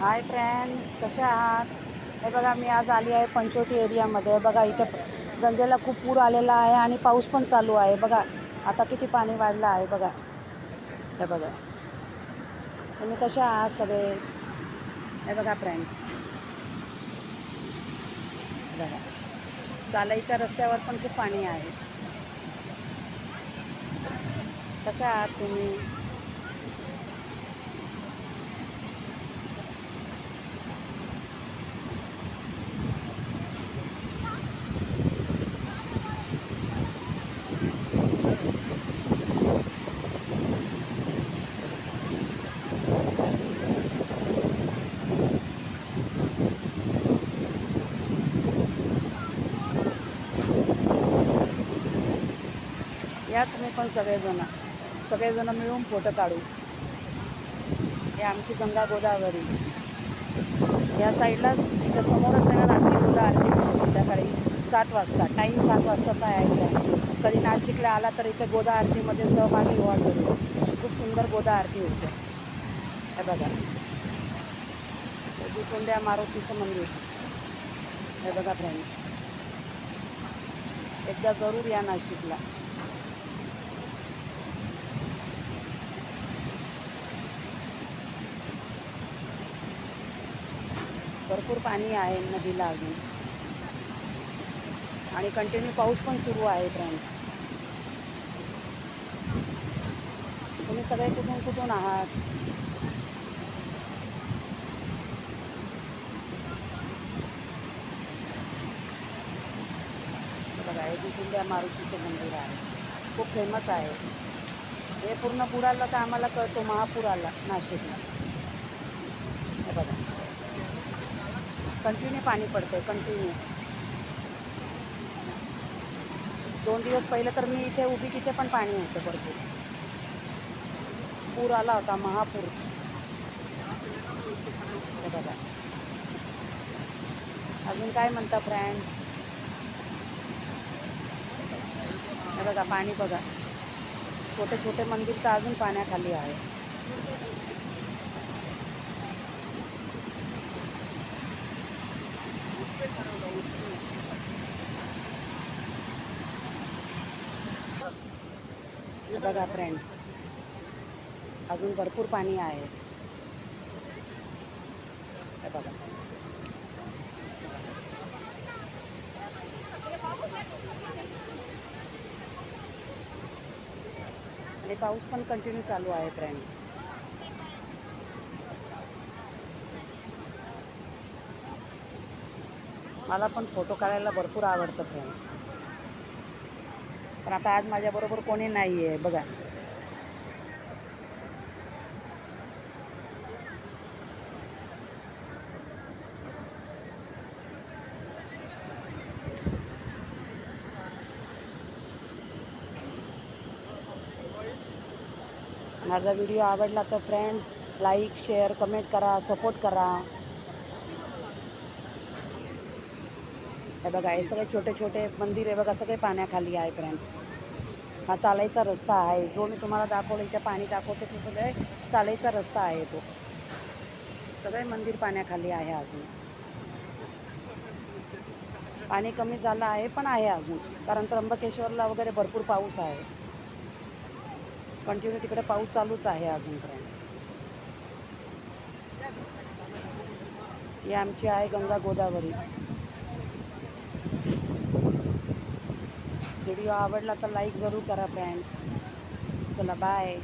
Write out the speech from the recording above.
Hi friends, कशा आहात? हे बघा, मी आज आली आहे पंचवटी एरियामध्ये. बघा, इथे गंगेला खूप पूर आलेला आहे आणि पाऊस पण चालू आहे. बघा आता किती पाणी वाढलं आहे. बघा, हे बघा. तुम्ही कशा आहात सगळे? हे बघा फ्रेंड्स, बघा, चालायच्या रस्त्यावर पण खूप पाणी आहे. कशा आहात तुम्ही? या तुम्ही पण सगळेजण मिळून फोटो काढू. हे आमची गंगा गोदावरी. या साईडलाच इथं समोरच आहे ना, रात्री गोदा आरती होते संध्याकाळी 7 वाजता. टाईम 7 वाजताचा आहे इथे. कधी नाशिकला आला तर इथे गोदा आरतीमध्ये सहभागी व्हा जरूर. खूप सुंदर गोदा आरती होते. हे बघा, विटोंड्या मारुतीचं मंदिर. हे बघा फ्रेंड्स, एकदा जरूर या नाशिकला. भरपूर पाणी आहे नदीला अजून आणि कंटिन्यू पाऊस पण सुरू आहे फ्रेंड्स. तुम्ही सगळे कुठून कुठून आहात? बघा, हे विटोंड्या मारुतीचं मंदिर आहे. खूप फेमस आहे. हे पूर्ण बुडालं तर आम्हाला कळतो महापूर आला नाशिकला. हे बघा, कंटिन्यू पाणी पडते, कंटिन्यू. 2 दिवस पहिले तर मी इथे उभी, तिथे पण पाणी होतं भरपूर. पूर आला होता, महापूर. हे बघा, अजून काय म्हणता फ्रेंड? हे बघा, पाणी बघा. छोटे छोटे मंदिर तर अजून पाण्याखाली आहे. हे बघा फ्रेंड्स, अजून भरपूर पाणी आहे. हे बघा, आणि पाऊस पण कंटिन्यू चालू आहे फ्रेंड्स. मला पण फोटो काढायला भरपूर आवडतं फ्रेंड्स. पण आता आज माझ्याबरोबर कोणी नाही आहे. बघा, माझा व्हिडिओ आवडला तर फ्रेंड्स लाईक, शेअर, कमेंट करा, सपोर्ट करा. हे बघा, हे सगळे छोटे छोटे मंदिर आहे बघा, सगळे पाण्याखाली आहे फ्रेंड्स. हा चालायचा रस्ता आहे. जो मी तुम्हाला दाखवलं, इथे पाणी दाखवते, तो सगळे चालायचा रस्ता आहे. तो सगळे मंदिर पाण्याखाली आहे अजून. पाणी कमी झालं आहे पण आहे अजून, कारण त्र्यंबकेश्वरला वगैरे भरपूर पाऊस आहे. कंटिन्यू तिकडे पाऊस चालूच आहे अजून फ्रेंड्स. ही आमची आहे गंगा गोदावरी. व्हिडिओ आवडला तर लाईक जरूर करा फ्रेंड्स. चला, बाय.